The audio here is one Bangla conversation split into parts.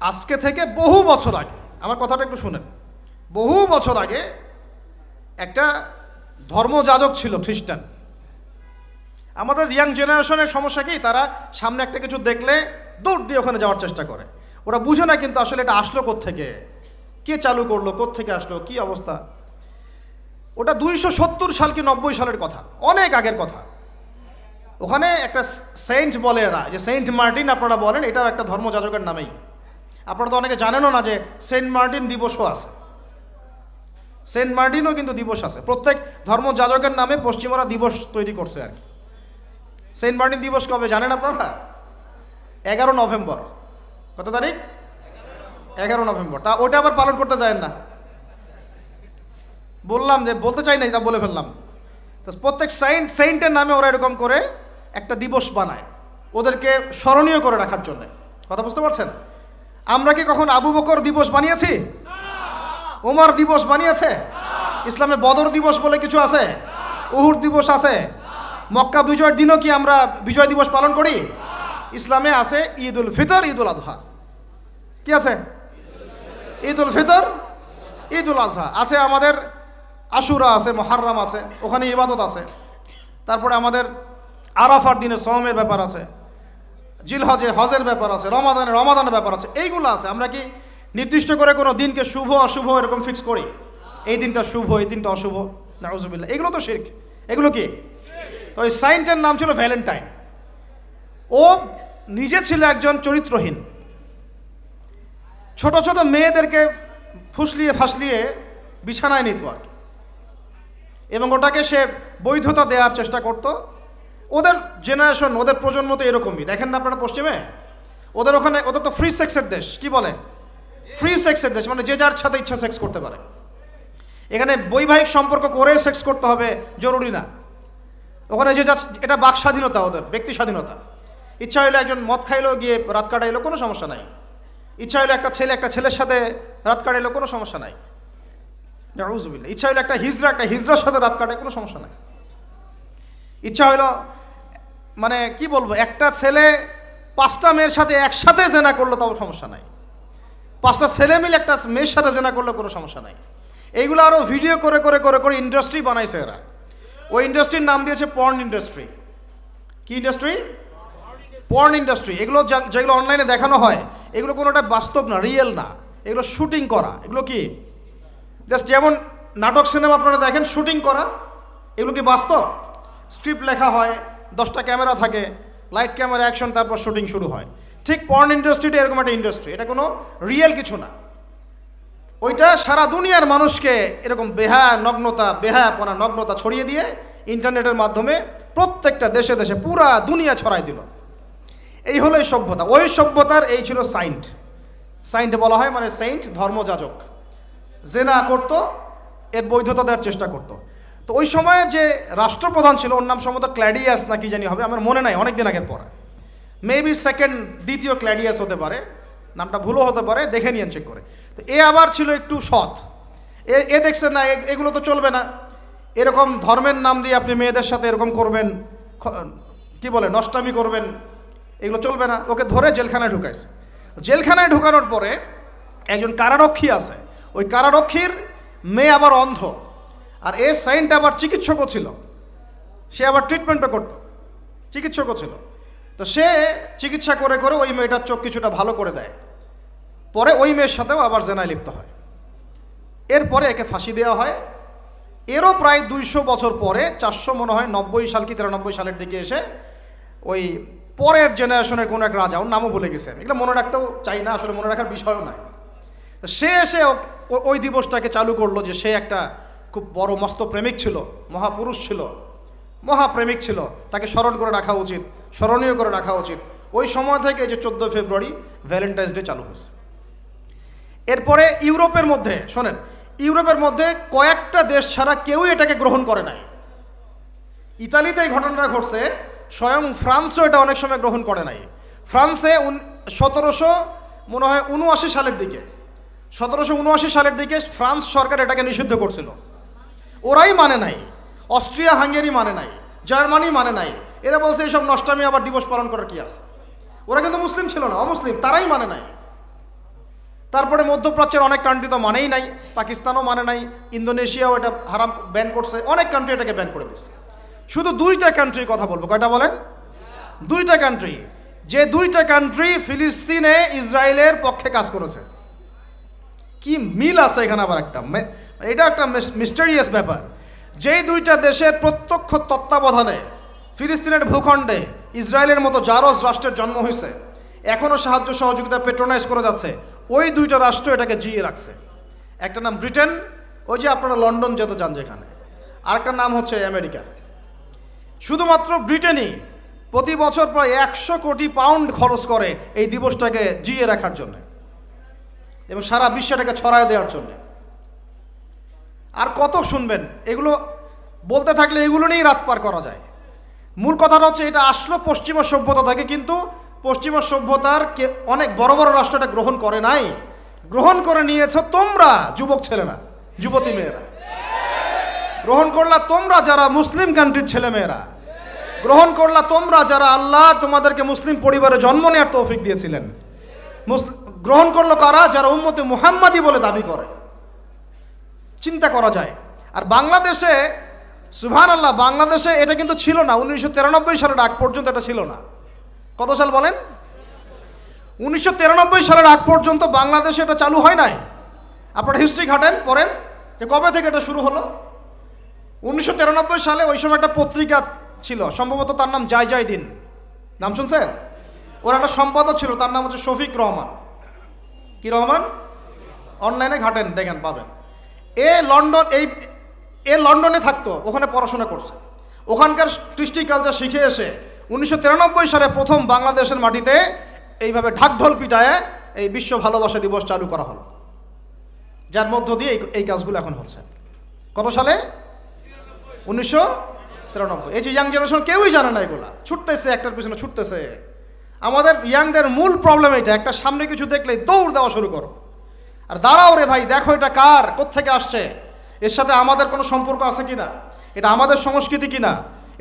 আজকে থেকে বহু বছর আগে, আমার কথাটা একটু শুনেন, বহু বছর আগে একটা ধর্মযাজক ছিল খ্রিস্টান। আমাদের ইয়াং জেনারেশনের সমস্যা কি, তারা সামনে একটা কিছু দেখলে দৌড় দিয়ে ওখানে যাওয়ার চেষ্টা করে। ওরা বুঝে না কিন্তু আসলে এটা আসলো কোত্থেকে, কে চালু করলো, কোত্থেকে আসলো, কি অবস্থা। ওটা 270 সাল কি 90 সালের কথা, অনেক আগের কথা। ওখানে একটা সেন্ট বলে এরা, যে সেন্ট মার্টিন আপনারা বলেন, এটাও একটা ধর্মযাজকের নামেই। আপনারা তো অনেকে জানেনও না যে সেন্ট মার্টিন দিবসও আছে। সেন্ট মার্টিনও কিন্তু দিবস আছে, প্রত্যেক ধর্মযাজকের নামে পশ্চিমারা দিবস তৈরি করছে আর কি। সেন্ট মার্টিন দিবস কবে জানেন আপনারা? 11 নভেম্বর। কত তারিখ? 11 নভেম্বর। তা ওটা আবার পালন করতে যায় না, বললাম যে বলতে চাই নাই, তা বলে ফেললাম। তো প্রত্যেক সেন্টের নামে ওরা এরকম করে একটা দিবস বানায়, ওদেরকে স্মরণীয় করে রাখার জন্য। কথা বুঝতে পারছেন? আমরা কি কখন আবু বকর দিবস বানিয়েছি? ওমর দিবস বানিয়েছে? ইসলামে বদর দিবস বলে কিছু আছে? উহুদ দিবস আছে? মক্কা বিজয়ের দিনও কি আমরা বিজয় দিবস পালন করি? ইসলামে আছে ঈদ উল ফিতর, ঈদ উল আজহা। কি আছে? ঈদ উল ফিতর, ঈদ উল আজহা আছে। আমাদের আশুরা আছে, মুহররম আছে, ওখানে ইবাদত আছে। তারপরে আমাদের আরাফার দিনে সওমের ব্যাপার আছে, জিলহজে হজের ব্যাপার আছে, রমাদানের ব্যাপার আছে, এইগুলো আছে। আমরা কি নির্দিষ্ট করে কোনো দিনকে শুভ অশুভ এরকম ফিক্স করি? এই দিনটা শুভ, এই দিনটা অশুভ? নাউজুবিল্লাহ, এগুলো তো শিরক। এগুলো কি? তো ওই সাইন্টের নাম ছিল ভ্যালেন্টাইন। ও নিজে ছিল একজন চরিত্রহীন, ছোট ছোট মেয়েদেরকে ফুসলিয়ে ফাসলিয়ে বিছানায় নিত আর কি, এবং ওটাকে সে বৈধতা দেওয়ার চেষ্টা করত। ওদের জেনারেশন, ওদের প্রজন্ম তো এরকমই, দেখেন না আপনারা পশ্চিমে, ওদের ওখানে, ওদের তো ফ্রি সেক্সের দেশ। কি বলে? ফ্রি সেক্সের দেশ, মানে যে যার সাথে ইচ্ছা সেক্স করতে পারে। এখানে বৈবাহিক সম্পর্ক করে সেক্স করতে হবে জরুরি না। ওখানে যে যা, এটা বাক স্বাধীনতা, ওদের ব্যক্তি স্বাধীনতা। ইচ্ছা হইলে একজন মদ খাইলো, গিয়ে রাত কাটাইলো, কোনো সমস্যা নাই। ইচ্ছা হইলে একটা ছেলের সাথে রাত কাটাইলো, কোনো সমস্যা নাই। নাউজুবিল্লাহ। ইচ্ছা হইলো একটা হিজড়ার সাথে রাত কাটায়, কোনো সমস্যা নাই। ইচ্ছা হইলো, মানে কি বলবো, একটা ছেলে 5টা মেয়ের সাথে একসাথে জেনা করলো, তাও সমস্যা নাই। 5টা ছেলে মিলে একটা মেয়ের সাথে জেনা করলে কোনো সমস্যা নাই। এইগুলো আরও ভিডিও করে করে করে করে ইন্ডাস্ট্রি বানাইছে এরা। ওই ইন্ডাস্ট্রির নাম দিয়েছে পর্ন ইন্ডাস্ট্রি। কি ইন্ডাস্ট্রি? Porn industry. এগুলো যেগুলো অনলাইনে দেখানো হয়, এগুলো কোনোটা বাস্তব না, রিয়েল না, এগুলো শুটিং করা। এগুলো কি জাস্ট যেমন নাটক সিনেমা আপনারা দেখেন শুটিং করা, এগুলো কি বাস্তব? স্ক্রিপ্ট লেখা হয়, 10টা ক্যামেরা থাকে, লাইট ক্যামেরা অ্যাকশন, তারপর শুটিং শুরু হয়। ঠিক পর্ন ইন্ডাস্ট্রিটা এরকম একটা ইন্ডাস্ট্রি, এটা কোনো রিয়েল কিছু না। ওইটা সারা দুনিয়ার মানুষকে এরকম বেহায়াপনা নগ্নতা ছড়িয়ে দিয়ে ইন্টারনেটের মাধ্যমে প্রত্যেকটা দেশে দেশে পুরা দুনিয়া ছড়াই দিল। এই হলো এই সভ্যতা। ওই সভ্যতার এই ছিল সাইন্ট বলা হয়, মানে সেন্ট ধর্মযাজক। জেনা করত, এর বৈধতা দেওয়ার চেষ্টা করত। তো ওই সময়ে যে রাষ্ট্রপ্রধান ছিল, ওর নাম সম্ভবত ক্ল্যাডিয়াস না কি জানি হবে, আমার মনে নাই, অনেক দিন আগের পরে। মেবি দ্বিতীয় ক্ল্যাডিয়াস হতে পারে, নামটা ভুলও হতে পারে, দেখে নিয়েন চেক করে। তো এ আবার ছিল একটু সৎ। এ দেখছেন না, এগুলো তো চলবে না, এরকম ধর্মের নাম দিয়ে আপনি মেয়েদের সাথে এরকম করবেন, কি বলে, নষ্টামি করবেন, এগুলো চলবে না। ওকে ধরে জেলখানায় ঢুকাইছে। জেলখানায় ঢুকানোর পরে একজন কারারক্ষী আছে, ওই কারারক্ষীর মেয়ে আবার অন্ধ, আর এ সাইন্ট আবার চিকিৎসকও ছিল, সে আবার ট্রিটমেন্টও করত, চিকিৎসকও ছিল। তো সে চিকিৎসা করে করে ওই মেয়েটার চোখ কিছুটা ভালো করে দেয়। পরে ওই মেয়ের সাথেও আবার জেনায় লিপ্ত হয়। এরপরে একে ফাঁসি দেওয়া হয়। এরও প্রায় 200 বছর পরে, 400 মনে হয় 90 সাল কি 93 সালের দিকে এসে ওই পরের জেনারেশনের কোনো এক রাজা, ওর নামও ভুলে গেছে, এগুলো মনে রাখতেও চাই না, আসলে মনে রাখার বিষয়ও নয়। তো সে এসে ওই দিবসটাকে চালু করলো, যে সে একটা খুব বড় মস্ত প্রেমিক ছিল, মহাপুরুষ ছিল, মহাপ্রেমিক ছিল, তাকে স্মরণ করে রাখা উচিত, স্মরণীয় করে রাখা উচিত। ওই সময় থেকে যে 14 ফেব্রুয়ারি ভ্যালেন্টাইন্স ডে চালু হয়েছে। এরপরে ইউরোপের মধ্যে, শোনেন, ইউরোপের মধ্যে কয়েকটা দেশ ছাড়া কেউই এটাকে গ্রহণ করে নাই। ইতালিতে এই ঘটনাটা ঘটছে, স্বয়ং ফ্রান্সও এটা অনেক সময় গ্রহণ করে নাই। ফ্রান্সে 1779 সালের দিকে, 1779 সালের দিকে ফ্রান্স সরকার এটাকে নিষিদ্ধ করছিল। ওরাই মানে নাই, অস্ট্রিয়া হাঙ্গেরি মানে নাই, জার্মানি মানে নাই। এরা বলছে এইসব নষ্টামি আবার দিবস পালন করার কি আছে। ওরা কিন্তু মুসলিম ছিল না, অমুসলিম, তারাই মানে নাই। তারপরে মধ্যপ্রাচ্যের অনেক কান্ট্রি তো মানেই নাই, পাকিস্তানও মানে নাই, ইন্দোনেশিয়াও এটা হারাম ব্যান করছে, অনেক কান্ট্রি এটাকে ব্যান করে দিচ্ছে। শুধু দুইটা কান্ট্রির কথা বলবো, কয়টা বলেন? দুইটা কান্ট্রি, যে দুইটা কান্ট্রি ফিলিস্তিনে ইসরায়েলের পক্ষে কাজ করেছে। কি মিল আছে এখানে আবার একটা, এটা একটা মিস্টেরিয়াস ব্যাপার। যেই দুইটা দেশের প্রত্যক্ষ তত্ত্বাবধানে ফিলিস্তিনের ভূখণ্ডে ইসরায়েলের মতো জারজ রাষ্ট্রের জন্ম হয়েছে, এখনও সাহায্য সহযোগিতা পেট্রোনাইজ করে যাচ্ছে, ওই দুইটা রাষ্ট্র এটাকে জিয়ে রাখছে। একটা নাম ব্রিটেন, ওই যে আপনারা লন্ডন যেতে চান যেখানে, আরেকটা নাম হচ্ছে আমেরিকা। শুধুমাত্র ব্রিটেনই প্রতি বছর প্রায় 100 কোটি পাউন্ড খরচ করে এই দিবসটাকে জিয়ে রাখার জন্য এবং সারা বিশ্বটাকে ছড়ায় দেওয়ার জন্য। আর কত শুনবেন, এগুলো বলতে থাকলে এগুলো নিয়েই রাত পার করা যায়। মূল কথাটা হচ্ছে এটা আসলো পশ্চিমা সভ্যতা থেকে, কিন্তু পশ্চিমা সভ্যতার অনেক বড় বড় রাষ্ট্র এটা গ্রহণ করে নাই, গ্রহণ করে নিয়েছ তোমরা যুবক ছেলেরা, যুবতী মেয়েরা গ্রহণ করলা, তোমরা যারা মুসলিম কান্ট্রির ছেলে মেয়েরা গ্রহণ করলা, তোমরা যারা আল্লাহ তোমাদেরকে মুসলিম পরিবারে জন্ম নেওয়ার তৌফিক দিয়েছিলেন। গ্রহণ করলো কারা? যারা উম্মতে মুহাম্মাদি বলে দাবি করে। চিন্তা করা যায়। আর বাংলাদেশে সুবহানাল্লাহ, বাংলাদেশে এটা কিন্তু ছিল না 1993 সালের আগ পর্যন্ত, এটা ছিল না। কত সাল বলেন? 1993 সালের আগ পর্যন্ত বাংলাদেশে এটা চালু হয় নাই। আপনারা হিস্ট্রি ঘাটেন, পড়েন যে কবে থেকে এটা শুরু হলো। 1993 সালে ওই সময় একটা পত্রিকা ছিল, সম্ভবত তার নাম জয় জয় দিন, নাম শুনছেন? ওর একটা সম্পাদক ছিল, তার নাম হচ্ছে শফিক রহমান। কি রহমান? অনলাইনে ঘাটেন, দেখেন পাবেন। লন্ডনে থাকতো, ওখানে পড়াশোনা করছে, ওখানকার কৃষ্টি কালচার শিখে এসে 1993 সালে প্রথম বাংলাদেশের মাটিতে এইভাবে ঢাকঢোল পিটায় এই বিশ্ব ভালোবাসা দিবস চালু করা হলো, যার মধ্য দিয়ে এই কাজগুলো এখন হচ্ছে। কত সালে? 1993। এই যে ইয়াং জেনারেশন কেউই জানে না, এগুলা ছুটতেছে, একটার পিছনে ছুটতেছে। আমাদের ইয়াংদের মূল প্রবলেম এটা, একটা সামনে কিছু দেখলেই দৌড় দেওয়া শুরু করো, আর দাঁড়াও রে ভাই, দেখো এটা কার, কোত্থেকে আসছে, এর সাথে আমাদের কোনো সম্পর্ক আছে কিনা, এটা আমাদের সংস্কৃতি কিনা,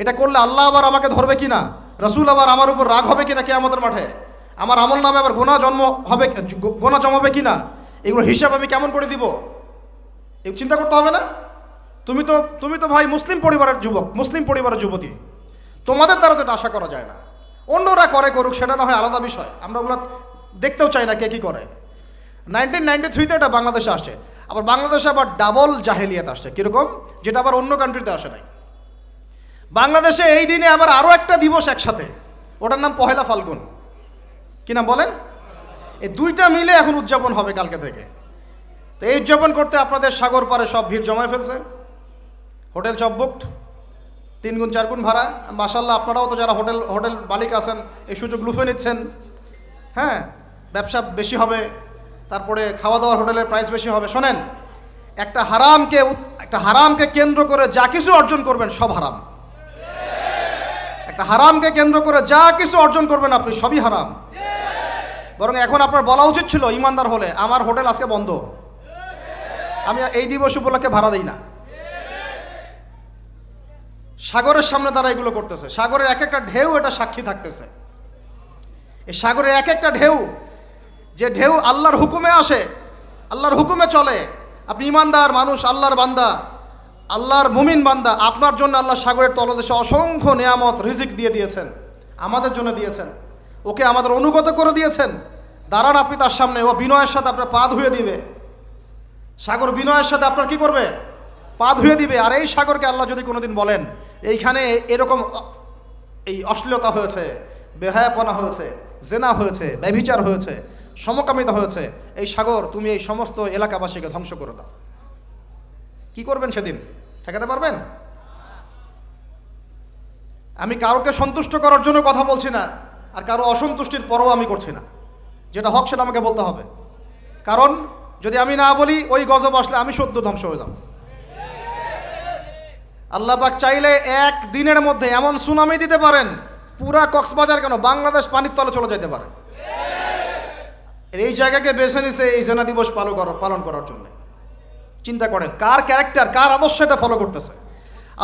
এটা করলে আল্লাহ আবার আমাকে ধরবে কিনা, রসুল আবার আমার উপর রাগ হবে কিনা কিয়ামতের মাঠে, আমার আমল নামে আবার গোনা জমাবে কিনা, এগুলো হিসাব আমি কেমন করে দিব, এই চিন্তা করতে হবে না? তুমি তো ভাই মুসলিম পরিবারের যুবক, মুসলিম পরিবারের যুবতী, তোমাদের দ্বারা তো এটা আশা করা যায় না। অন্যরা করুক, সেটা না হয় আলাদা বিষয়, আমরা ওগুলো দেখতেও চাই না কে কী করে। 1993-তে এটা বাংলাদেশে আসে, আবার বাংলাদেশে আবার ডাবল জাহেলিয়াত আসছে। কীরকম? যেটা আবার অন্য কান্ট্রিতে আসে নাই। বাংলাদেশে এই দিনে আবার আরও একটা দিবস একসাথে, ওটার নাম পহেলা ফাল্গুন। কি নাম বলেন? এই দুইটা মিলে এখন উদযাপন হবে কালকে থেকে। তো এই উদযাপন করতে আপনাদের সাগর পারে সব ভিড় জমায় ফেলছে, হোটেল সব বুকড, 3 গুণ 4 গুণ ভাড়া। মাশাআল্লাহ, আপনারাও তো যারা হোটেল মালিক আছেন এই সুযোগ লুফে নিচ্ছেন। হ্যাঁ, ব্যবসা বেশি হবে, তারপরে খাওয়া দাওয়ার হোটেলের প্রাইস বেশি হবে। শোনেন, একটা হারামকে কেন্দ্র করে যা কিছু অর্জন করবেন সব হারাম। একটা হারামকে কেন্দ্র করে যা কিছু অর্জন করবেন আপনি, সবই হারাম। বরং এখন আপনার বলা উচিত ছিল, ইমানদার হলে, আমার হোটেল আজকে বন্ধ, আমি এই দিবস উপলক্ষে ভাড়া দিই না। সাগরের সামনে তারা এগুলো করতেছে, সাগরের এক একটা ঢেউ এটা সাক্ষী থাকতেছে। এই সাগরের এক একটা ঢেউ, যে ঢেউ আল্লাহর হুকুমে আসে, আল্লাহর হুকুমে চলে। আপনি ইমানদার মানুষ, আল্লাহর বান্দা, আল্লাহর মুমিন বান্দা, আপনার জন্য আল্লাহ সাগরের তলদেশে অসংখ্য নিয়ামত রিজিক দিয়ে দিয়েছেন, আমাদের জন্য দিয়েছেন, ওকে আমাদের অনুগত করে দিয়েছেন। দাঁড়ান আপনি তার সামনে, ও বিনয়ের সাথে আপনার পা ধুয়ে দিবে। সাগর বিনয়ের সাথে আপনার কি করবে? পা ধুয়ে দিবে। আর এই সাগরকে আল্লাহ যদি কোনোদিন বলেন এইখানে এরকম এই অশ্লীলতা হয়েছে, বেহায়াপনা হয়েছে, জেনা হয়েছে, ব্যভিচার হয়েছে, সমকামিতা হয়েছে, এই সাগর তুমি এই সমস্ত এলাকাবাসীকে ধ্বংস করে দাও, কি করবেন সেদিন? ঠেকাতে পারবেন? আমি কারোকে সন্তুষ্ট করার জন্য কথা বলছি না, আর কারো অসন্তুষ্টির পরও আমি করছি না। যেটা হক সেটা আমাকে বলতে হবে, কারণ যদি আমি না বলি ওই গজব আসলে আমি সদ্য ধ্বংস হয়ে যাব। আল্লাহ পাক চাইলে এক দিনের মধ্যে এমন সুনামি দিতে পারেন, পুরা কক্সবাজার কেন বাংলাদেশ পানির তলে চলে যেতে পারে। এই জায়গাকে বেছে নিছে এই জেনা দিবস পালন করার জন্য। চিন্তা করেন কার ক্যারেক্টার, কার আদর্শ এটা ফলো করতেছে।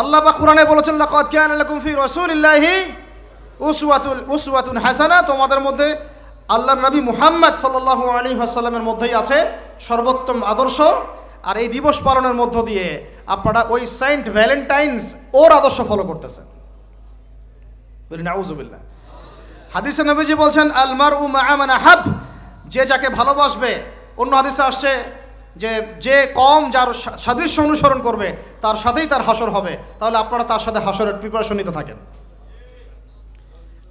আল্লাহ পাক কুরআনে বলেছেন, লাকাদ কানা লাকুম ফি রাসূলিল্লাহি উসওয়াতুন হাসানা, তোমাদের মধ্যে আল্লাহর নবী মুহাম্মদ সাল্লাল্লাহু আলাইহি ওয়াসাল্লামের মধ্যেই আছে সর্বোত্তম আদর্শ। আর এই দিবস পালনের মধ্য দিয়ে আপনারা ওই সেন্ট ভ্যালেন্টাইন্স ওর আদর্শ ফলো করতেছেন। বলি নাউজুবিল্লাহ। হাদিসে নবীজি বলছেন আল মারউ মা'a মান আহাব, যে যাকে ভালোবাসবে। অন্য হাদিসে আসছে যে কম যার সাদৃশ্য অনুসরণ করবে তার সাথেই তার হাসর হবে। তাহলে আপনারা তার সাথে হাসরের প্রিপারেশন নিতে থাকেন।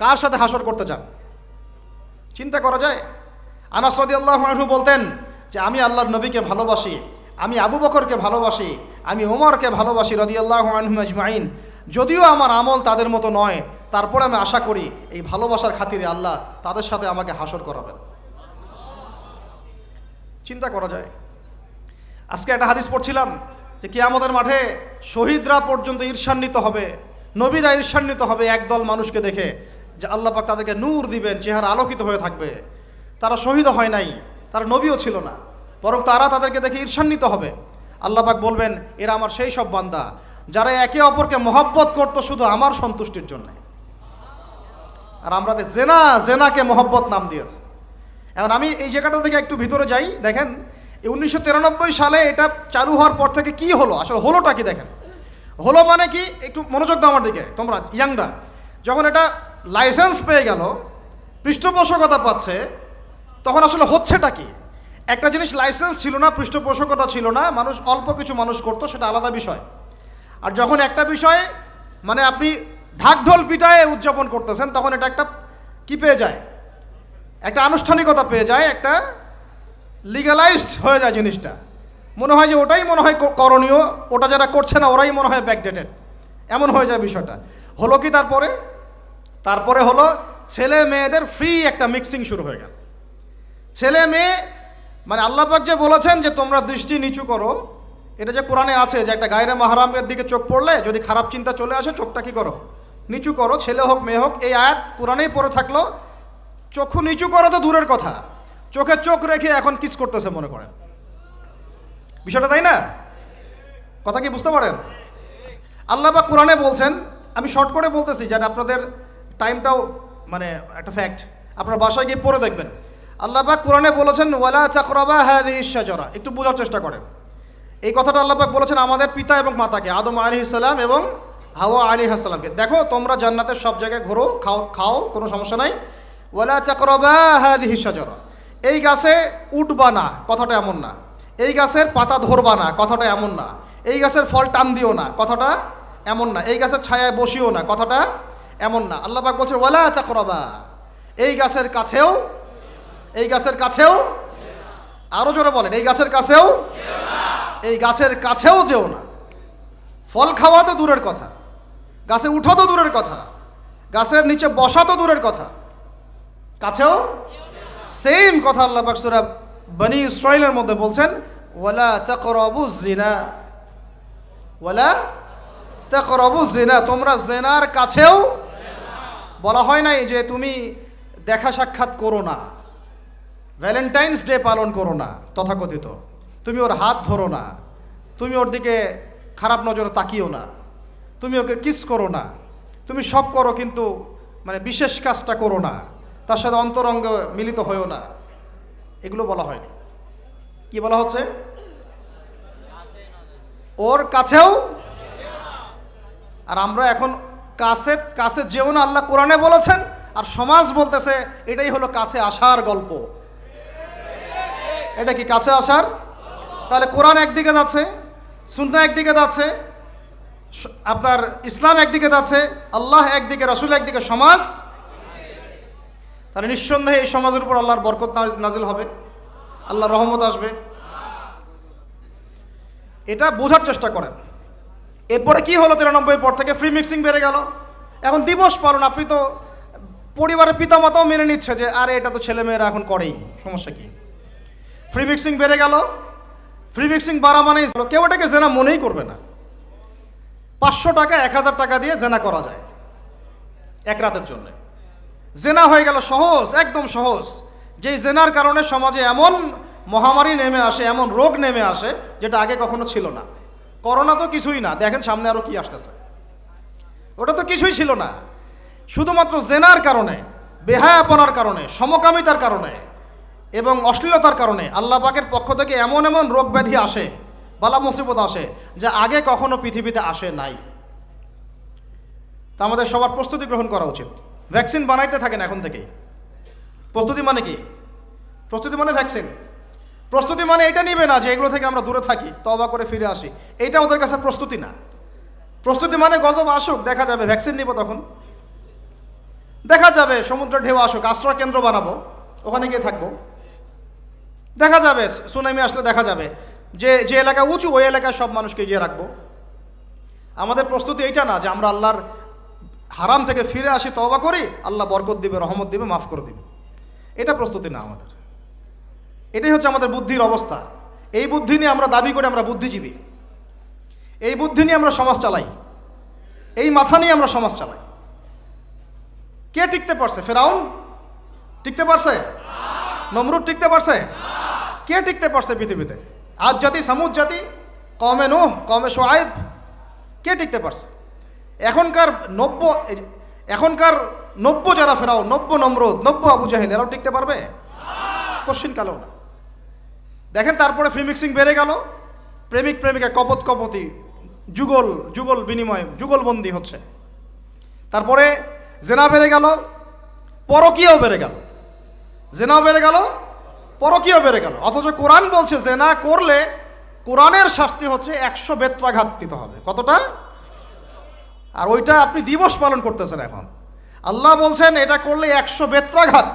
কার সাথে হাসর করতে চান চিন্তা করা যায়। আনাস রাদিয়াল্লাহু আনহু বলতেন যে আমি আল্লাহর নবীকে ভালোবাসি, আমি আবু বকরকে ভালোবাসি, আমি ওমরকে ভালোবাসি রাদিয়াল্লাহু আনহুম আজমাইন। যদিও আমার আমল তাদের মতো নয়, তারপরে আমি আশা করি এই ভালোবাসার খাতিরে আল্লাহ তাদের সাথে আমাকে হাসর করাবেন। চিন্তা করা যায়। আজকে একটা হাদিস পড়ছিলাম যে কিয়ামতের মাঠে শহীদরা পর্যন্ত ঈর্ষান্বিত হবে, নবীরা ঈর্ষান্বিত হবে একদল মানুষকে দেখে, যে আল্লাহ পাক তাদেরকে নূর দিবেন, চেহারা আলোকিত হয়ে থাকবে। তারা শহীদ হয় নাই, তারা নবীও ছিল না, বরং তারা তাদেরকে দেখে ঈর্ষান্বিত হবে। আল্লাহ পাক বলবেন এরা আমার সেই সব বান্দা যারা একে অপরকে মহব্বত করতো শুধু আমার সন্তুষ্টির জন্য। আর আমরা জেনাকে মহব্বত নাম দিয়েছে। এখন আমি এই জায়গাটা থেকে একটু ভিতরে যাই। দেখেন এই 1993 সালে এটা চালু হওয়ার পর থেকে কি হলো, আসলে হলোটা কি দেখেন। হলো মানে কি, একটু মনোযোগ দাও আমার দিকে তোমরা ইয়াংরা। যখন এটা লাইসেন্স পেয়ে গেল, পৃষ্ঠপোষকতা পাচ্ছে, তখন আসলে হচ্ছেটা কি। একটা জিনিস লাইসেন্স ছিল না, পৃষ্ঠপোষকতা ছিল না, মানুষ অল্প কিছু মানুষ করতো, সেটা আলাদা বিষয়। আর যখন একটা বিষয় মানে আপনি ঢাকঢোল পিটায়ে উদযাপন করতেছেন, তখন এটা একটা কি পেয়ে যায়, একটা আনুষ্ঠানিকতা পেয়ে যায়, একটা লিগালাইজড হয়ে যায় জিনিসটা। মনে হয় যে ওটাই মনে হয় করণীয়, ওটা যারা করছে না ওরাই মনে হয় ব্যাকডেটেড, এমন হয়ে যায় বিষয়টা। হলো কি তারপরে হলো ছেলে মেয়েদের ফ্রি একটা মিক্সিং শুরু হয়ে গেল। ছেলে মেয়ে মানে আল্লাহ পাক যে বলেছেন যে তোমরা দৃষ্টি নিচু করো, এটা যে কোরআনে আছে যে একটা গায়রে মাহরামের দিকে চোখ পড়লে যদি খারাপ চিন্তা চলে আসে চোখটা কি করো, নিচু করো, ছেলে হোক মেয়ে হোক। এই আয়াত কোরআনেই পড়ে থাকলো, চক্ষু নিচু করো তো দূরের কথা, চোখে চোখ রেখে এখন কিস করতেছে মনে করেন বিষয়টা, তাই না? কথা কি বুঝতে পারেন? আল্লাহ পাক কোরআনে বলছেন, আমি শর্ট করে বলতেছি যেন আপনাদের টাইমটাও মানে একটা ফ্যাক্ট, আপনার বাসায় গিয়ে পড়ে দেখবেন। আল্লাহ পাক কোরআনে বলেছেন ওয়ালা তাকরাবা হাযিহিশ শাজারা। একটু বোঝার চেষ্টা করেন। এই কথাটা আল্লাহ পাক বলেছেন আমাদের পিতা এবং মাতাকে, আদম আলাইহিস সালাম এবং হাওয়া আলাইহিস সালামকে। দেখো তোমরা জান্নাতের সব জায়গায় ঘোরো, খাও, কোনো সমস্যা নাই। ওয়ালা তাকরাবা হাযিহিশ শাজারা, এই গাছে উঠবা না, কথাটা এমন না। এই গাছের পাতা ধরবা না, কথাটা এমন না। এই গাছের ফল টান দিও না, কথাটা এমন না। এই গাছের ছায়ায় বসিও না, কথাটা এমন না। আল্লাহ পাক বলছেন ওয়ালা তাকরাবা, এই গাছের কাছেও, আরো জোরে বলেন, এই গাছের কাছেও যেও না। ফল খাওয়া তো দূরের কথা, গাছে উঠা তো দূরের কথা, গাছের নিচে বসা তো দূরের কথা, কাছেও সেম কথা আল্লাহ পাক সূরা বনি ইসরাঈলের মধ্যে বলছেন ওয়ালা তাকরাবুজ জিনা, তোমরা জিনার কাছেও। বলা হয় নাই যে তুমি দেখা সাক্ষাৎ করো না, ভ্যালেন্টাইন্স ডে পালন করো না তথাকথিত, তুমি ওর হাত ধরো না, তুমি ওর দিকে খারাপ নজরে তাকিও না, তুমি ওকে কিস করো না, তুমি সব করো কিন্তু মানে বিশেষ কাজটা করো না, তার সাথে অন্তরঙ্গ মিলিত হয়েও না, এগুলো বলা হয়নি। কি বলা হচ্ছে? ওর কাছেও। আর আমরা এখন কাছে যেও না আল্লাহ কোরআনে বলেছেন, আর সমাজ বলতেছে এটাই হলো কাছে আসার গল্প। এটা কি কাছে আসার? তাহলে কোরআন একদিকে যাচ্ছে, সুন্নাহ একদিকে যাচ্ছে, আপনার ইসলাম একদিকে যাচ্ছে, আল্লাহ একদিকে, রাসূল একদিকে, সমাজ। তাহলে নিঃসন্দেহে এই সমাজের উপর আল্লাহর বরকত নাজিল হবে, আল্লাহর রহমত আসবে। এটা বোঝার চেষ্টা করেন। এরপরে কি হলো 93 পর থেকে ফ্রি মিক্সিং বেড়ে গেল। এখন দিবস পালন, আপনি তো পরিবারের পিতামাতাও মেনে নিচ্ছে যে আরে এটা তো ছেলেমেয়েরা এখন করেই, সমস্যা কি? ফ্রি মিক্সিং বেড়ে গেল। ফ্রি মিক্সিং বাড়া মানেই কেউ এটাকে জেনা মনেই করবে না। 500 টাকা 1000 টাকা দিয়ে জেনা করা যায় এক রাতের জন্য। জেনা হয়ে গেল সহজ, একদম সহজ। যেই জেনার কারণে সমাজে এমন মহামারী নেমে আসে, এমন রোগ নেমে আসে যেটা আগে কখনো ছিল না। করোনা তো কিছুই না, দেখেন সামনে আরো কি আসতেছে। ওটা তো কিছুই ছিল না, শুধুমাত্র জেনার কারণে বেহায়াপনার কারণে, সমকামিতার কারণে এবং অশ্লীলতার কারণে আল্লাহ পাকের পক্ষ থেকে এমন এমন রোগ ব্যাধি আসে, বালা মুসিবত আসে, যা আগে কখনো পৃথিবীতে আসে নাই। তা আমাদের সবার প্রস্তুতি গ্রহণ করা উচিত। ভ্যাকসিন বানাইতে থাকেন এখন থেকেই। প্রস্তুতি মানে কি? প্রস্তুতি মানে ভ্যাকসিন। প্রস্তুতি মানে এটা নিবে না যে এগুলো থেকে আমরা দূরে থাকি, তওবা করে ফিরে আসি, এটা ওদের কাছে প্রস্তুতি না। প্রস্তুতি মানে গজব আসুক, দেখা যাবে, ভ্যাকসিন নিব, তখন দেখা যাবে সমুদ্রের ঢেউ আসুক, আশ্রয় কেন্দ্র বানাবো, ওখানে গিয়ে থাকবো, দেখা যাবে সুনামি আসলে দেখা যাবে যে যে এলাকা উঁচু ওই এলাকায় সব মানুষকে গিয়ে রাখবো। আমাদের প্রস্তুতি এইটা না যে আমরা আল্লাহর হারাম থেকে ফিরে আসি, তওবা করি, আল্লাহ বরকত দিবে, রহমত দিবে, মাফ করে দিবে, এটা প্রস্তুতি না আমাদের। এটাই হচ্ছে আমাদের বুদ্ধির অবস্থা। এই বুদ্ধি নিয়ে আমরা দাবি করি আমরা বুদ্ধিজীবী, এই বুদ্ধি নিয়ে আমরা সমাজ চালাই, এই মাথা নিয়ে আমরা সমাজ চালাই। কে টিকতে পারছে? ফেরাউন টিকতে পারছে? নমরুদ টিকতে পারছে? কে টিকতে পারছে পৃথিবীতে? আদ জাতি, সামুদ জাতি, কওমে নূহ, কওমে শুআয়ব, কে টিকতে পারছে? এখনকার নব্য যারা ফেরাউন, নব্য নমরুদ, নব্য আবু জাহেল, এরাও টিকতে পারবে? কোশ্চিন কালো না। দেখেন তারপরে ফ্রি মিক্সিং বেড়ে গেল, প্রেমিক প্রেমিকা কপত কপতি, যুগল বিনিময়, যুগলবন্দি হচ্ছে। তারপরে জেনা বেড়ে গেল, পরকীয়াও বেড়ে গেল, জেনাও বেড়ে গেল, পরকীয়াও বেড়ে গেল। অথচ কোরআন বলছে জেনা করলে কোরআনের শাস্তি হচ্ছে 100 বেত্রাঘাত দিতে হবে। কতটা? আর ওইটা আপনি দিবস পালন করতেছেন এখন। আল্লাহ বলছেন এটা করলে 100 বেত্রাঘাত,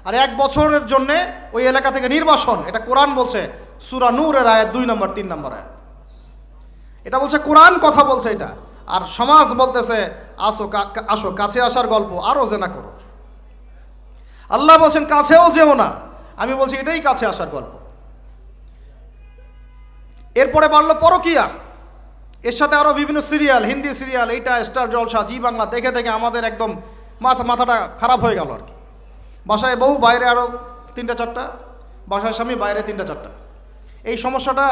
আর 1 বছরের জন্য ওই এলাকা থেকে নির্বাসন। এটা কোরআন বলছে, সূরা নূরের আয়াত 2 নম্বর 3 নম্বর আয়াত। এটা বলছে কোরআন, কথা বলছে এটা। আর সমাজ বলতেছে আসো কাছে আসার গল্প, আরো জেনা করো। আল্লাহ বলছেন কাছেও যেও না, আমি বলছি এটাই কাছে আসার গল্প। এরপরে বাড়লো পরকীয়া, এর সাথে আরো বিভিন্ন সিরিয়াল, হিন্দি সিরিয়াল, এইটা স্টার জলসা, জি বাংলা দেখে দেখে আমাদের একদম মাথাটা খারাপ হয়ে গেল আর কি। বাসায় বউ, বাইরে আরো 3টা 4টা, বাসায় স্বামী, বাইরে 3টা 4টা। এই সমস্যাটা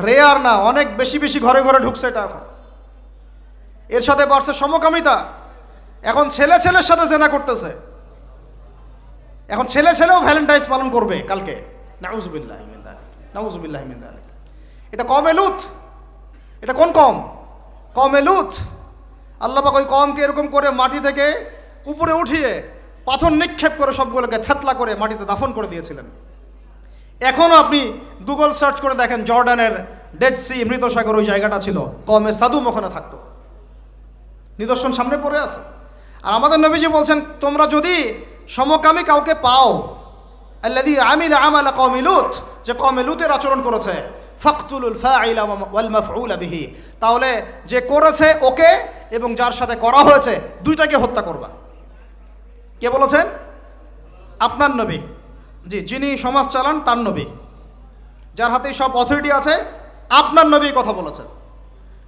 রেয়ার না, অনেক বেশি বেশি ঘরে ঘরে ঢুকছে এটা এখন। এর সাথে বাড়ছে সমকামিতা, এখন ছেলে ছেলের সাথে জেনা করতেছে, এখন ছেলে ছেলেও ভ্যালেন্টাইন্স পালন করবে কালকে। নাউজুবিল্লাহি মিন যালিক, নাউজুবিল্লাহি মিন যালিক। এটা কওমে লূত, এটা কোন কওম? কওমে লূত। আল্লাহ পাক ওই কওমকে এরকম করে মাটি থেকে উপরে উঠিয়ে পাথর নিক্ষেপ করে সবগুলোকে থেতলা করে মাটিতে দাফন করে দিয়েছিলেন। এখনও আপনি গুগল সার্চ করে দেখেন, জর্ডানের ডেড সি, মৃত সাগর, ওই জায়গাটা ছিল, কওমে সাদুম ওখানে থাকতো, নিদর্শন সামনে পড়ে আছে। আর আমাদের নবীজি বলছেন তোমরা যদি সমকামী কাউকে পাও, আল্লাযী আমিলা আমালা কওমি লূত, যে কওমে লূতের আচরণ করেছে, ফাকতুলুল ফাইলা ওয়াল মাফউলা বিহি, তাহলে যে করেছে ওকে এবং যার সাথে করা হয়েছে দুইটাকে হত্যা করবা। কে বলেছেন? আপনার নবী। জি, যিনি সমাজ চালান তার নবী, যার হাতেই সব অথরিটি আছে, আপনার নবী কথা বলেছেন।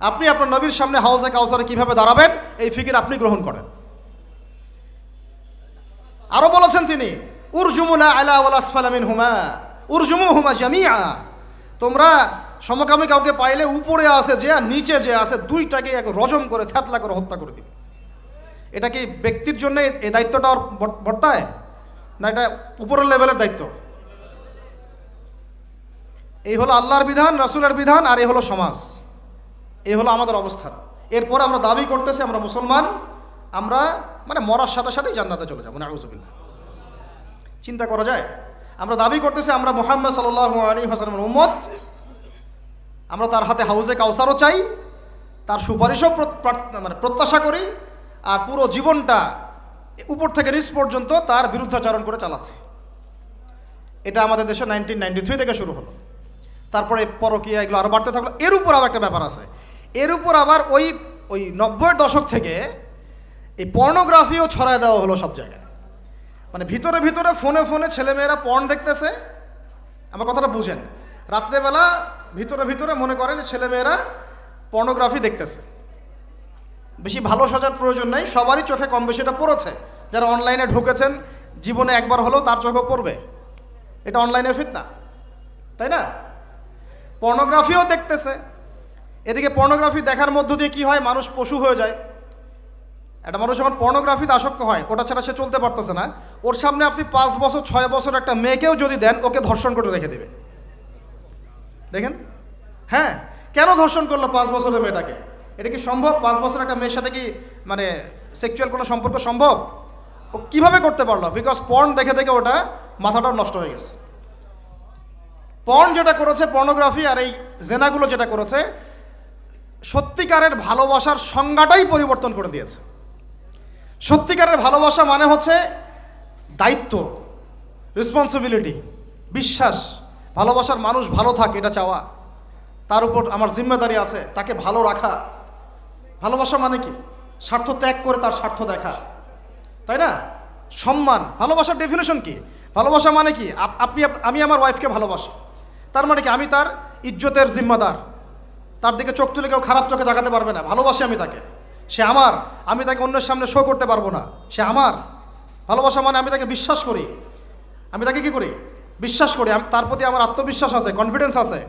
আপনি আপনার নবীর সামনে হাউজে কাউসারে কিভাবে দাঁড়াবেন এই ফিকির আপনি গ্রহণ করেন। আরো বলেছেন তিনি, উরজুমুলা আলা ওয়াল আসফালা মিনহুমা উরজুমুহুমা জামিআ, তোমরা সমকামী কাউকে পাইলে উপরে আছে যে আর নিচে যে আছে দুইটাকে এক রজম করে থেতলা করে হত্যা করে দিবে। এটা কি ব্যক্তির জন্য এই দায়িত্বটা বর্তায় না এটা উপরের লেভেলের দায়িত্ব? এই হলো আল্লাহর বিধান, রাসূলের বিধান, আর এই হলো সমাজ, এই হলো আমাদের অবস্থান। এরপর আমরা দাবি করতেছি আমরা মুসলমান, আমরা মানে মরার সাথে সাথেই জান্নাতে চলে যাবো। নাউজুবিল্লাহ, চিন্তা করা যায়? আমরা দাবি করতেছি আমরা মুহাম্মদ সাল্লাল্লাহু আলাইহি ওয়াসাল্লামের উম্মত, আমরা তার হাতে হাউজে কাউসারও চাই, তার সুপারিশও মানে প্রত্যাশা করি, আর পুরো জীবনটা উপর থেকে নিচ পর্যন্ত তার বিরুদ্ধাচরণ করে চালাচ্ছে। এটা আমাদের দেশে 1993 থেকে শুরু হলো। তারপরে পরকীয়া এগুলো আরও বাড়তে থাকলো। এর উপর আবার একটা ব্যাপার আছে, এর উপর আবার ওই 90-এর দশক থেকে এই পর্নোগ্রাফিও ছড়ায় দেওয়া হলো সব জায়গায়। মানে ভিতরে ভিতরে ফোনে ফোনে ছেলেমেয়েরা পর্ন দেখতেছে। আমার কথাটা বুঝেন, রাত্রেবেলা ভিতরে ভিতরে মনে করেন ছেলেমেয়েরা পর্নোগ্রাফি দেখতেছে। বেশি ভালো সাজার প্রয়োজন নাই, সবারই চোখে কম বেশি এটা পড়েছে। যারা অনলাইনে ঢুকেছেন জীবনে একবার হলেও তার চোখে পড়বে, এটা অনলাইনের ফিতনা, তাই না? পর্নোগ্রাফিও দেখতেছে। এদিকে পর্নোগ্রাফি দেখার মধ্য দিয়ে কি হয়, মানুষ পশু হয়ে যায়। একটা মানুষ যখন পর্নোগ্রাফিতে আসক্ত হয়, ওটা ছাড়া সে চলতে পারতেছে না, ওর সামনে আপনি 5 বছর 6 বছর একটা মেয়েকেও যদি দেন, ওকে ধর্ষণ করে রেখে দেবে। দেখেন, হ্যাঁ, কেন ধর্ষণ করলো 5 বছরের মেয়েটাকে? এটা কি সম্ভব? 5 বছর একটা মেয়ের সাথে কি মানে সেক্সুয়াল কোনো সম্পর্ক সম্ভব? ও কীভাবে করতে পারলো? বিকজ পর্ন দেখে দেখে ওটা মাথাটাও নষ্ট হয়ে গেছে। পর্ন যেটা করেছে, পর্নোগ্রাফি আর এই জেনাগুলো যেটা করেছে, সত্যিকারের ভালোবাসার সংজ্ঞাটাই পরিবর্তন করে দিয়েছে। সত্যিকারের ভালোবাসা মানে হচ্ছে দায়িত্ব, রেসপন্সিবিলিটি, বিশ্বাস, ভালোবাসার মানুষ ভালো থাকে এটা চাওয়া, তার উপর আমার জিম্মেদারি আছে, তাকে ভালো রাখা। ভালোবাসা মানে কি? স্বার্থ ত্যাগ করে তার স্বার্থ দেখা, তাই না? সম্মান। ভালোবাসার ডেফিনেশন কি? ভালোবাসা মানে কি? আমি আমার ওয়াইফকে ভালোবাসি, তার মানে কি আমি তার ইজ্জতের জিম্মাদার, তার দিকে চোখ তুলে কেউ খারাপ চোখে জাগাতে পারবে না। ভালোবাসি আমি তাকে, সে আমার, আমি তাকে অন্যের সামনে শো করতে পারবো না, সে আমার। ভালোবাসা মানে আমি তাকে বিশ্বাস করি, আমি তাকে কি করি? বিশ্বাস করি, তার প্রতি আমার আত্মবিশ্বাস আছে, কনফিডেন্স আছে।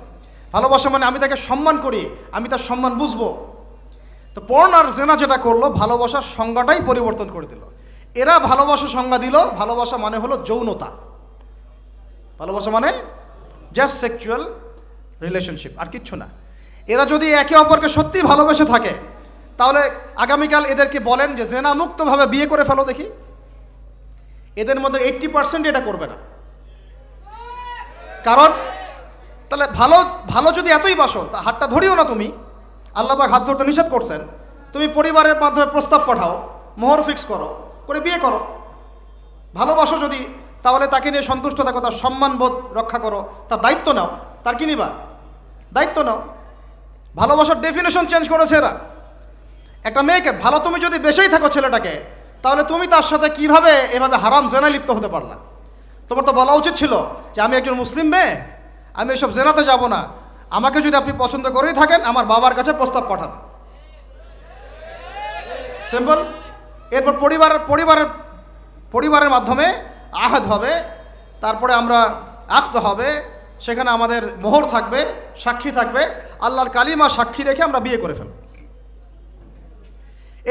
ভালোবাসা মানে আমি তাকে সম্মান করি, আমি তার সম্মান বুঝবো। তো পর্ন আর জেনা যেটা করলো, ভালোবাসার সংজ্ঞাটাই পরিবর্তন করে দিল। এরা ভালোবাসার সংজ্ঞা দিল, ভালোবাসা মানে হলো যৌনতা। ভালোবাসা মানে জাস্ট সেক্সুয়াল রিলেশনশিপ, আর কিচ্ছু না। এরা যদি একে অপরকে সত্যি ভালোবেসে থাকে, তাহলে আগামীকাল এদেরকে বলেন যে জেনা মুক্তভাবে বিয়ে করে ফেলো দেখি, এদের মধ্যে 80% এটা করবে না। কারণ তাহলে ভালো ভালো যদি এতই বাসো, তা হাতটা ধরিও না তুমি, আল্লাহ পাক হাত ধরতে নিষেধ করছেন। তুমি পরিবারের মাধ্যমে প্রস্তাব পাঠাও, মোহর ফিক্স করো, করে বিয়ে করো। ভালোবাসো যদি, তাহলে তাকে নিয়ে সন্তুষ্ট থাকো, তার সম্মানবোধ রক্ষা করো, তার দায়িত্ব নাও। তার কি নিবা? দায়িত্ব নাও। ভালোবাসার ডেফিনেশন চেঞ্জ করেছে এরা। একটা মেয়েকে ভালো তুমি যদি বেশেই থাকো ছেলেটাকে, তাহলে তুমি তার সাথে কিভাবে এভাবে হারাম জেনায় লিপ্ত হতে পারলা? তোমার তো বলা উচিত ছিল যে আমি একজন মুসলিম মেয়ে, আমি এসব জেনাতে যাব না, আমাকে যদি আপনি পছন্দ করেই থাকেন আমার বাবার কাছে প্রস্তাব পাঠান। সিম্পল। এরপর পরিবারের মাধ্যমে আহাদ হবে, তারপরে আমরা আক্ত হবে, সেখানে আমাদের মোহর থাকবে, সাক্ষী থাকবে, আল্লাহর কালিমা সাক্ষী রেখে আমরা বিয়ে করে ফেলব।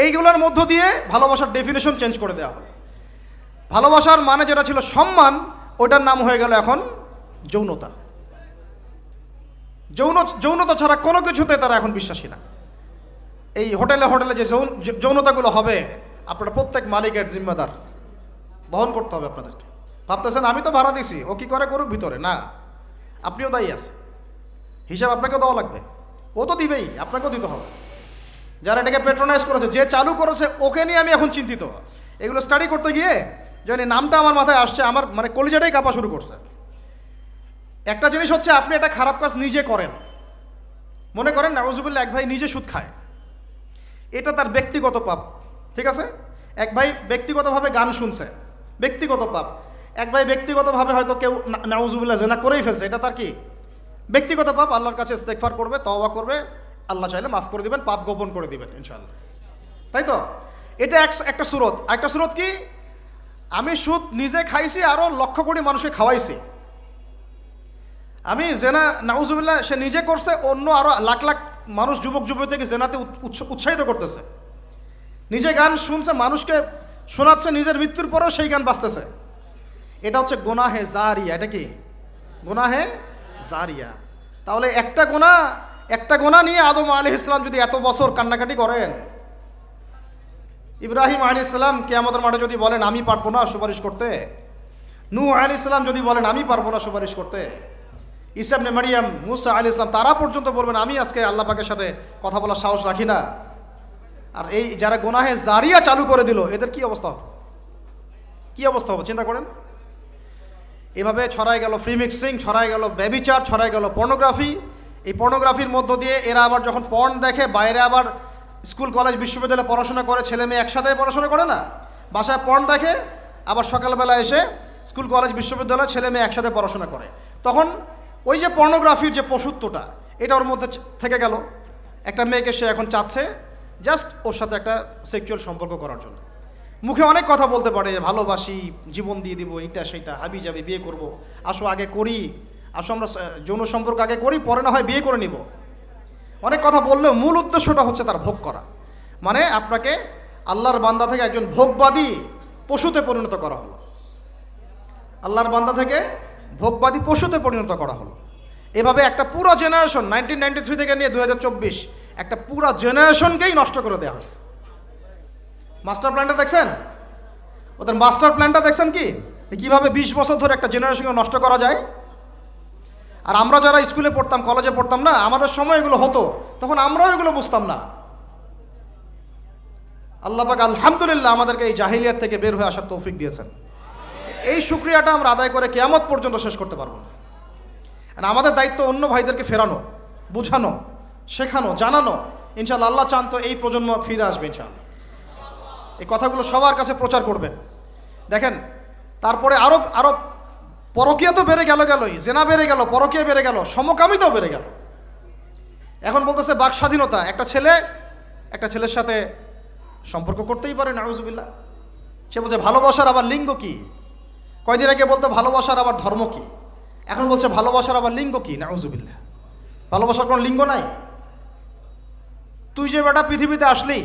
এইগুলোর মধ্য দিয়ে ভালোবাসার ডেফিনেশন চেঞ্জ করে দেওয়া হবে। ভালোবাসার মানে যেটা ছিল সম্মান, ওটার নাম হয়ে গেল এখন যৌনতা। যৌনতা ছাড়া কোনো কিছুতে তারা এখন বিশ্বাসী না। এই হোটেলে যে যৌনতাগুলো হবে, আপনারা প্রত্যেক মালিকের জিম্মেদার, বহন করতে হবে আপনাদেরকে। ভাবতেছেন আমি তো ভাড়া দিছি, ও কি করে করুক ভিতরে, না, আপনিও দায়ী আছে, হিসাব আপনাকেও দেওয়া লাগবে। ও তো দিবেই, আপনাকেও দিতে হবে। যারা এটাকে পেট্রোনাইজ করেছে, যে চালু করেছে, ওকে নিয়ে আমি এখন চিন্তিত। এগুলো স্টাডি করতে গিয়ে যখন নামটা আমার মাথায় আসছে, আমার মানে কলিজাটাই কাঁপা শুরু করছে। একটা জিনিস হচ্ছে, আপনি একটা খারাপ কাজ নিজে করেন, মনে করেন নাউজুবিল্লাহ এক ভাই নিজে সুদ খায়, এটা তার ব্যক্তিগত পাপ, ঠিক আছে? এক ভাই ব্যক্তিগতভাবে গান শুনছে, ব্যক্তিগত পাপ। এক ভাই ব্যক্তিগতভাবে হয়তো কেউ নাউজুবিল্লাহ জেনা করেই ফেলছে, এটা তার কি? ব্যক্তিগত পাপ। আল্লাহর কাছে ইস্তেগফার করবে, তওবা করবে, আল্লাহ চাইলে মাফ করে দিবেন, পাপ গোপন করে দিবেন ইনশাআল্লাহ, তাই তো? এটা একটা সুরত। একটা সুরত কি? আমি সুদ নিজে খাইছি, আরও লক্ষ কোটি মানুষকে খাওয়াইছি। আমি জেনা নাউজুবিল্লাহ সে নিজে করছে, অন্য আরও লাখ লাখ মানুষ, যুবক যুবতীকে জেনাতে উৎসাহিত করতেছে। নিজে গান শুনছে, মানুষকে শোনাচ্ছে, নিজের মৃত্যুর পরেও সেই গান বাজতেছে। এটা হচ্ছে গুনাহে জারিয়া। এটা কি? গুনাহে জারিয়া। তাহলে একটা গুনাহ নিয়ে আদম আলাইহিস সালাম যদি এত বছর কান্নাকাটি করেন, ইব্রাহিম আলাইহিস সালাম কিয়ামতের মাঠে যদি বলেন আমি পারবো না সুপারিশ করতে, নূহ আলাইহিস সালাম যদি বলেন আমি পারবো না সুপারিশ করতে, ঈসা ইবনে মারইয়াম, মুসা আলাইহিস সালাম তারা পর্যন্ত বলবেন আমি আজকে আল্লাহ পাকের সাথে কথা বলার সাহস রাখি না। আর এই যারা গুনাহে জারিয়া চালু করে দিল, এদের কি অবস্থা হবে? কি অবস্থা হবে চিন্তা করেন। এভাবে ছড়াই গেল ফ্রি মিক্সিং, ছড়াই গেল ব্যভিচার, ছড়াই গেল পর্নোগ্রাফি। এই পর্নোগ্রাফির মধ্য দিয়ে এরা আবার যখন পর্ন দেখে, বাইরে আবার স্কুল কলেজ বিশ্ববিদ্যালয়ে পড়াশোনা করে, ছেলে মেয়ে একসাথে পড়াশোনা করে না, বাসায় পর্ন দেখে, আবার সকালবেলা এসে স্কুল কলেজ বিশ্ববিদ্যালয়ে ছেলে মেয়ে একসাথে পড়াশোনা করে। তখন ওই যে পর্নোগ্রাফির যে পশুত্বটা, এটা ওর মধ্যে থেকে গেল। একটা মেয়েকে সে এখন চাচ্ছে জাস্ট ওর সাথে একটা সেক্সুয়াল সম্পর্ক করার জন্য। মুখে অনেক কথা বলতে পারে, ভালোবাসি, জীবন দিয়ে দিব, এইটা সেইটা, হাবি যাবি, বিয়ে করব, আসো আগে করি, আসো আমরা যৌন সম্পর্ক আগে করি, পরে না হয় বিয়ে করে নিব। অনেক কথা বললেও মূল উদ্দেশ্যটা হচ্ছে তার ভোগ করা। মানে আপনাকে আল্লাহর বান্দা থেকে একজন ভোগবাদী পশুতে পরিণত করা হলো। আল্লাহর বান্দা থেকে ভোগবাদী পশুতে পরিণত করা হলো। এভাবে একটা পুরো জেনারেশন 1993 থেকে নিয়ে 2024 একটা পুরো জেনারেশনকেই নষ্ট করে দেওয়া হয়েছে। মাস্টার প্ল্যানটা দেখছেন? ওদের মাস্টার প্ল্যানটা দেখছেন কি কিভাবে 20 বছর ধরে একটা জেনারেশনকে নষ্ট করা যায়। আর আমরা যারা স্কুলে পড়তাম, কলেজে পড়তাম না, আমাদের সময় এগুলো হতো, তখন আমরাও এগুলো বুঝতাম না। আল্লাহ পাক আলহামদুলিল্লাহ আমাদেরকে এই জাহিলিয়াত থেকে বের হয়ে আসার তৌফিক দিয়েছেন। এই শুকরিয়াটা আমরা আদায় করে কিয়ামত পর্যন্ত শেষ করতে পারবো না। আর আমাদের দায়িত্ব অন্য ভাইদেরকে ফেরানো, বুঝানো, শেখানো, জানানো। ইনশাআল্লাহ আল্লাহ চান তো এই প্রজন্ম ফিরে আসবে ইনশাআল্লাহ। এই কথাগুলো সবার কাছে প্রচার করবেন। দেখেন তারপরে আরো পরকীয়া তো বেড়ে গেলই, জেনা বেড়ে গেল, পরকীয়া বেড়ে গেল, সমকামিতাও বেড়ে গেল। এখন বলতেছে বাক স্বাধীনতা, একটা ছেলের সাথে সম্পর্ক করতেই পারে, নাউজুবিল্লাহ। সে বলছে ভালোবাসার আবার লিঙ্গ কি? কয়দিন আগে বলতো ভালোবাসার আবার ধর্ম কি, এখন বলছে ভালোবাসার আবার লিঙ্গ কি? নাউজুবিল্লাহ। ভালোবাসার কোনো লিঙ্গ নাই। তুই যে বেটা পৃথিবীতে আসলি,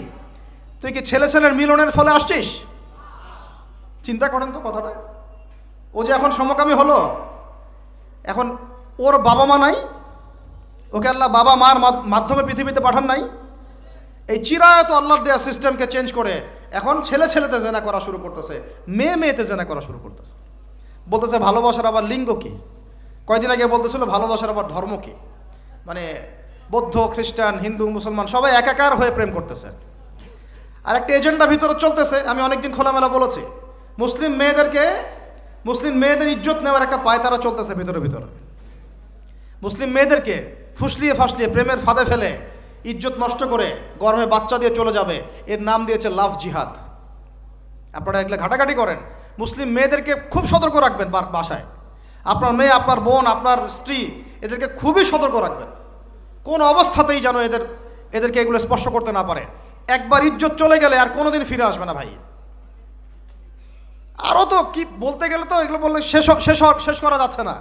তুই কি ছেলের মিলনের ফলে আসছিস? চিন্তা করেন তো কথাটা। ও যে এখন সমকামী হলো, এখন ওর বাবা মা নাই, ওকে আল্লাহ বাবা মার মাধ্যমে পৃথিবীতে পাঠান নাই। এই চিরায়ত আল্লাহর দেয়া সিস্টেমকে চেঞ্জ করে এখন ছেলেতে জেনা করা শুরু করতেছে, মেয়েতে জেনা করা শুরু করতেছে। বলতেছে ভালোবাসার আবার লিঙ্গ কি? কয়দিন আগে বলতেছিল ভালোবাসার আবার ধর্ম কি? মানে বৌদ্ধ, খ্রিস্টান, হিন্দু, মুসলমান সবাই একাকার হয়ে প্রেম করতেছে। আর একটা এজেন্ডা ভিতরে চলতেছে, আমি অনেকদিন খোলামেলা বলেছি, মুসলিম মেয়েদের ইজ্জত নেওয়ার একটা পায়তারা চলতেছে ভিতরে। মুসলিম মেয়েদেরকে ফুসলিয়ে ফাসলিয়ে প্রেমের ফাঁদে ফেলে ইজ্জত নষ্ট করে গর্ভে বাচ্চা দিয়ে চলে যাবে, এর নাম দিয়েছে লাভ জিহাদ। আপনারা এগুলো ঘাটাঘাটি করেন। মুসলিম মেয়েদেরকে খুব সতর্ক রাখবেন বাসায়। আপনার মেয়ে, আপনার বোন, আপনার স্ত্রী, এদেরকে খুবই সতর্ক রাখবেন। কোন অবস্থাতেই যেন এদেরকে এগুলো স্পর্শ করতে না পারে। একবার ইজ্জত চলে গেলে আর কোনোদিন ফিরে আসবে না ভাই। আরও তো কি বলতে গেলে তো এগুলো বললে শেষ করা যাচ্ছে না।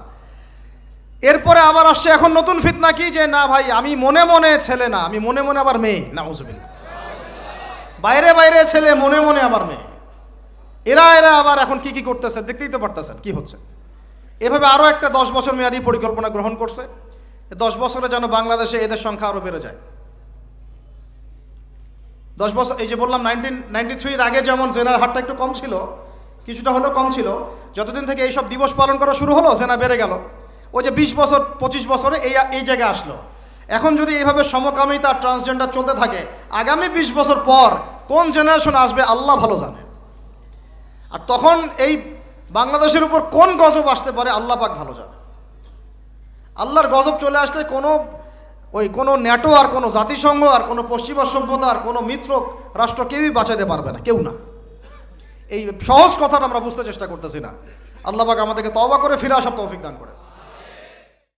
এরপরে আবার আসছে এখন নতুন ফিতনা কি, যে না ভাই আমি মনে মনে ছেলে না, আমি মনে মনে আবার মেয়ে। নাউজুবিল্লাহ। বাইরে ছেলে, মনে মনে আবার মেয়ে। এরা আবার এখন কি করতেছে দেখতেই তো পারতেছেন কি হচ্ছে। এভাবে আরও একটা 10 বছর মেয়াদী পরিকল্পনা গ্রহণ করছে। 10 বছরে যেন বাংলাদেশে এদের সংখ্যা আরও বেড়ে যায়। 10 বছর, এই যে বললাম 1993 আগে যেমন জেনার হারটা একটু কম ছিল, কিছুটা হলেও কম ছিল, যতদিন থেকে এইসব দিবস পালন করা শুরু হলো জেনা বেড়ে গেল। ওই যে 20 বছর 25 বছরে এই জায়গায় আসলো। এখন যদি এইভাবে সমকামিতা, ট্রান্সজেন্ডার চলতে থাকে, আগামী 20 বছর পর কোন জেনারেশন আসবে আল্লাহ ভালো জানে। আর তখন এই বাংলাদেশের উপর কোন গজব আসতে পারে আল্লাহ পাক ভালো জানে। আল্লাহর গজব চলে আসলে কোনো ন্যাটো আর কোনো জাতিসংঘ আর কোনো পশ্চিমা সভ্যতা আর কোনো মিত্র রাষ্ট্র কেউই বাঁচাতে পারবে না, কেউ না। এই সহজ কথাটা আমরা বুঝতে চেষ্টা করতেছি না। আল্লাহ পাক আমাদেরকে তওবা করে ফিরে আসার তৌফিক দান করে।